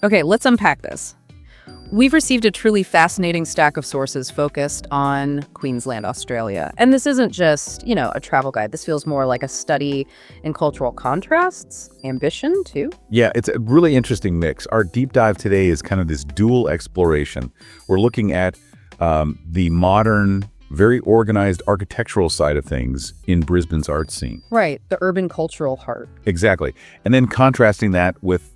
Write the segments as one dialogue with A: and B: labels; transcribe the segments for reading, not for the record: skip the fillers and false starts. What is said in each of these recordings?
A: Okay, let's unpack this. We've received a truly fascinating stack of sources focused on Queensland, Australia. And this isn't just, a travel guide. This feels more like a study in cultural contrasts, ambition, too.
B: Yeah, it's a really interesting mix. Our deep dive today is kind of this dual exploration. We're looking at the modern, very organized architectural side of things in Brisbane's art scene.
A: Right, the urban cultural heart.
B: Exactly. And then contrasting that with,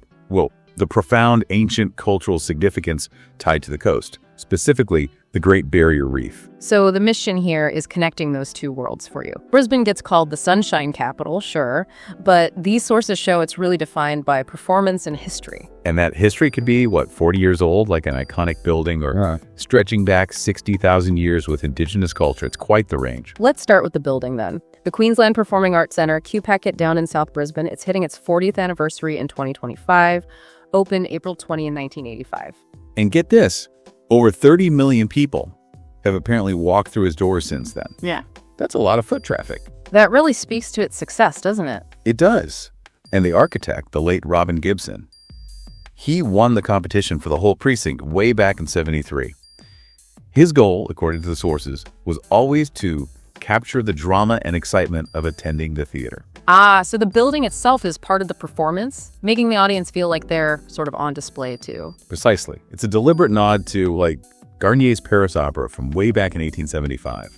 B: the profound ancient cultural significance tied to the coast, specifically the Great Barrier Reef.
A: So the mission here is connecting those two worlds for you. Brisbane gets called the Sunshine Capital, sure, but these sources show it's really defined by performance and history.
B: And that history could be, 40 years old, like an iconic building, or stretching back 60,000 years with Indigenous culture. It's quite the range.
A: Let's start with the building then. The Queensland Performing Arts Centre, QPAC down in South Brisbane, it's hitting its 40th anniversary in 2025. Opened April 20 in 1985.
B: And get this, over 30 million people have apparently walked through his doors since then.
A: Yeah.
B: That's a lot of foot traffic.
A: That really speaks to its success, doesn't it?
B: It does. And the architect, the late Robin Gibson, he won the competition for the whole precinct way back in '73. His goal, according to the sources, was always to capture the drama and excitement of attending the theater.
A: So the building itself is part of the performance, making the audience feel like they're sort of on display too.
B: Precisely. It's a deliberate nod to, Garnier's Paris Opera from way back in 1875.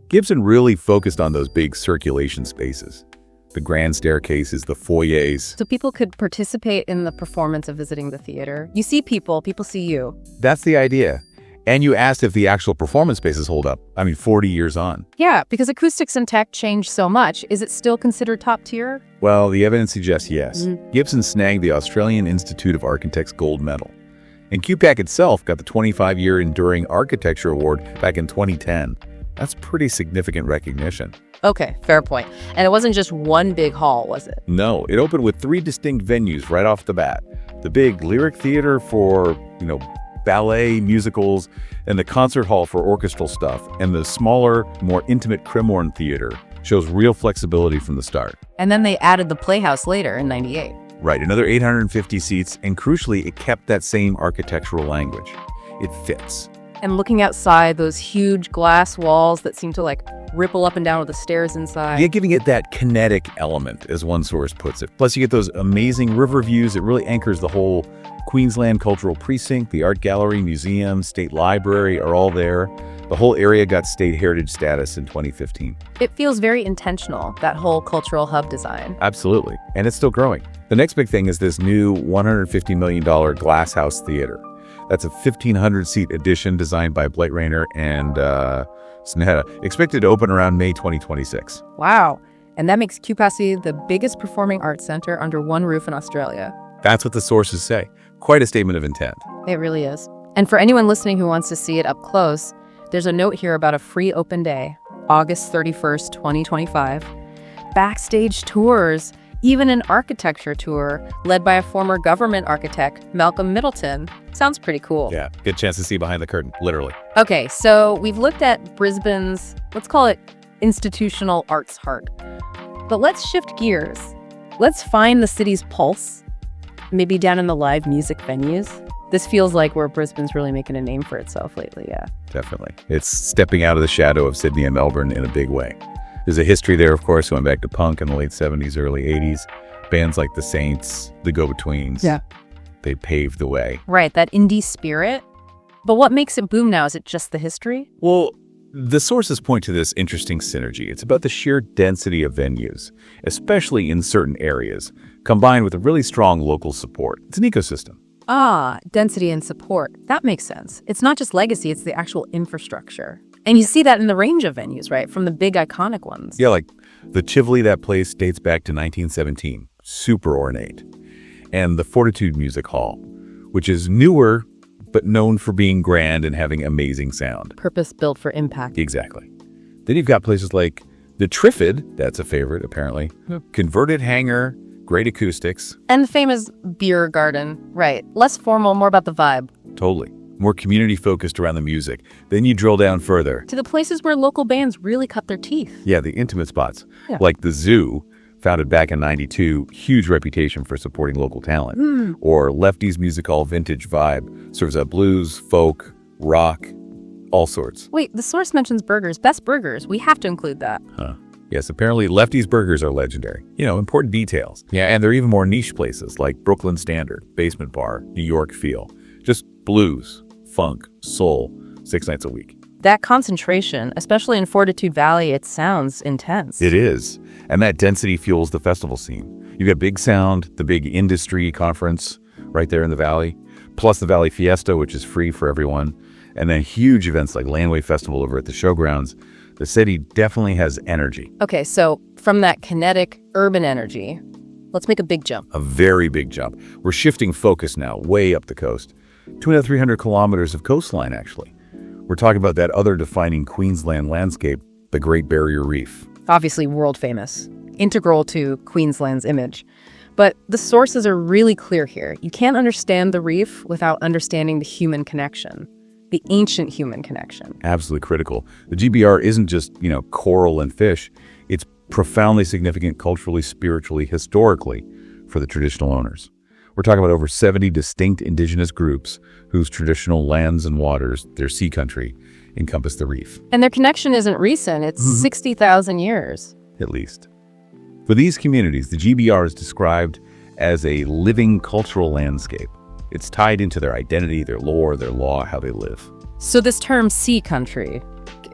B: Gibson really focused on those big circulation spaces, the grand staircases, the foyers.
A: So people could participate in the performance of visiting the theater. You see people see you.
B: That's the idea. And you asked if the actual performance spaces hold up. 40 years on.
A: Yeah, because acoustics and tech change so much. Is it still considered top tier?
B: Well, the evidence suggests yes. Gibson snagged the Australian Institute of Architects Gold Medal. And QPAC itself got the 25-year Enduring Architecture Award back in 2010. That's pretty significant recognition.
A: Okay, fair point. And it wasn't just one big hall, was it?
B: No, it opened with 3 distinct venues right off the bat. The big Lyric Theater for, ballet, musicals, and the concert hall for orchestral stuff, and the smaller, more intimate Cremorne Theater shows real flexibility from the start.
A: And then they added the Playhouse later in '98.
B: Right, another 850 seats, and crucially, it kept that same architectural language. It fits.
A: And looking outside, those huge glass walls that seem to ripple up and down with the stairs inside.
B: Yeah, giving it that kinetic element, as one source puts it. Plus, you get those amazing river views. It really anchors the whole Queensland Cultural Precinct. The art gallery, museum, state library are all there. The whole area got state heritage status in 2015.
A: It feels very intentional, that whole cultural hub design.
B: Absolutely. And it's still growing. The next big thing is this new $150 million Glass House Theater. That's a 1,500-seat addition designed by Blake Rayner and Snehta, expected to open around May 2026.
A: Wow. And that makes QPAC the biggest performing arts center under one roof in Australia.
B: That's what the sources say. Quite a statement of intent.
A: It really is. And for anyone listening who wants to see it up close, there's a note here about a free open day, August 31st, 2025. Backstage tours, even an architecture tour led by a former government architect, Malcolm Middleton. Sounds pretty cool.
B: Yeah, good chance to see behind the curtain, literally.
A: Okay, so we've looked at Brisbane's, let's call it institutional arts heart. But let's shift gears. Let's find the city's pulse, maybe down in the live music venues. This feels like where Brisbane's really making a name for itself lately, yeah.
B: Definitely. It's stepping out of the shadow of Sydney and Melbourne in a big way. There's a history there, of course, going back to punk in the late 70s, early 80s. Bands like the Saints, the Go-Betweens.
A: Yeah.
B: They paved the way.
A: Right, that indie spirit. But what makes it boom now? Is it just the history?
B: Well, the sources point to this interesting synergy. It's about the sheer density of venues, especially in certain areas, combined with a really strong local support. It's an ecosystem.
A: Density and support. That makes sense. It's not just legacy, it's the actual infrastructure. And you see that in the range of venues, right? From the big iconic ones.
B: Yeah, like the Tivoli, that place dates back to 1917. Super ornate. And the Fortitude Music Hall, which is newer, but known for being grand and having amazing sound.
A: Purpose-built for impact.
B: Exactly. Then you've got places like the Triffid, that's a favorite, apparently. Converted hangar, great acoustics.
A: And the famous beer garden, right. Less formal, more about the vibe.
B: Totally. More community-focused around the music. Then you drill down further.
A: To the places where local bands really cut their teeth.
B: Yeah, the intimate spots.
A: Yeah.
B: Like the Zoo, founded back in '92, huge reputation for supporting local talent. Or Lefty's Music Hall Vintage Vibe serves up blues, folk, rock, all sorts.
A: Wait, the source mentions burgers. Best burgers. We have to include that.
B: Yes, apparently Lefty's Burgers are legendary. Important details. Yeah, and there are even more niche places like Brooklyn Standard, Basement Bar, New York Feel. Just blues, funk, soul, 6 nights a week.
A: That concentration, especially in Fortitude Valley, it sounds intense.
B: It is. And that density fuels the festival scene. You've got Big Sound, the big industry conference right there in the valley, plus the Valley Fiesta, which is free for everyone, and then huge events like Landway Festival over at the showgrounds. The city definitely has energy.
A: Okay, so from that kinetic urban energy, let's make a big jump.
B: A very big jump. We're shifting focus now, way up the coast. 200-300 kilometers of coastline, actually. We're talking about that other defining Queensland landscape, the Great Barrier Reef.
A: Obviously world famous, integral to Queensland's image. But the sources are really clear here. You can't understand the reef without understanding the human connection, the ancient human connection.
B: Absolutely critical. The GBR isn't just, coral and fish. It's profoundly significant culturally, spiritually, historically for the traditional owners. We're talking about over 70 distinct indigenous groups whose traditional lands and waters, their sea country, encompass the reef.
A: And their connection isn't recent. It's 60,000 years.
B: At least. For these communities, the GBR is described as a living cultural landscape. It's tied into their identity, their lore, their law, how they live.
A: So this term sea country,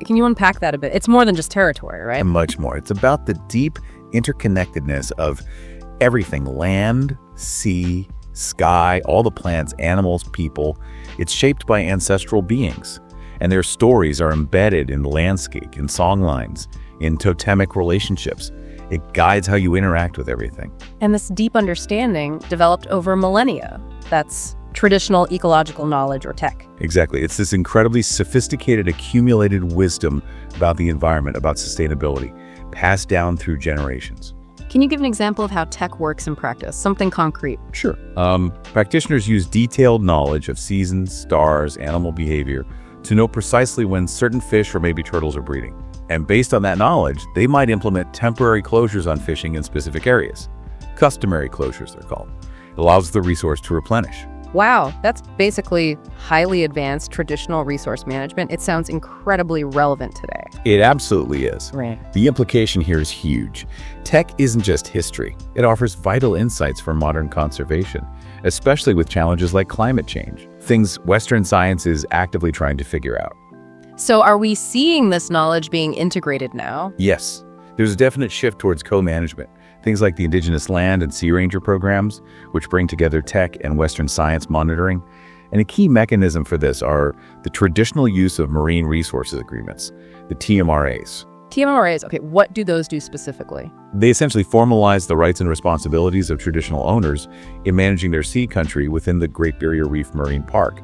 A: can you unpack that a bit? It's more than just territory, right?
B: And much more. It's about the deep interconnectedness of everything: land, sea, sky, all the plants, animals, people. It's shaped by ancestral beings, and their stories are embedded in the landscape, in songlines, in totemic relationships. It guides how you interact with everything.
A: And this deep understanding developed over millennia. That's traditional ecological knowledge or tech.
B: Exactly. It's this incredibly sophisticated, accumulated wisdom about the environment, about sustainability, passed down through generations.
A: Can you give an example of how tech works in practice? Something concrete.
B: Sure. Practitioners use detailed knowledge of seasons, stars, animal behavior to know precisely when certain fish or maybe turtles are breeding. And based on that knowledge, they might implement temporary closures on fishing in specific areas. Customary closures, they're called. It allows the resource to replenish.
A: Wow, that's basically highly advanced traditional resource management. It sounds incredibly relevant today.
B: It absolutely is.
A: Right.
B: The implication here is huge. Tech isn't just history. It offers vital insights for modern conservation, especially with challenges like climate change, things Western science is actively trying to figure out.
A: So are we seeing this knowledge being integrated now?
B: Yes, there's a definite shift towards co-management. Things like the Indigenous Land and Sea Ranger programs, which bring together tech and Western science monitoring. And a key mechanism for this are the traditional use of marine resources agreements, the TMRAs.
A: TMRAs, okay, what do those do specifically?
B: They essentially formalize the rights and responsibilities of traditional owners in managing their sea country within the Great Barrier Reef Marine Park.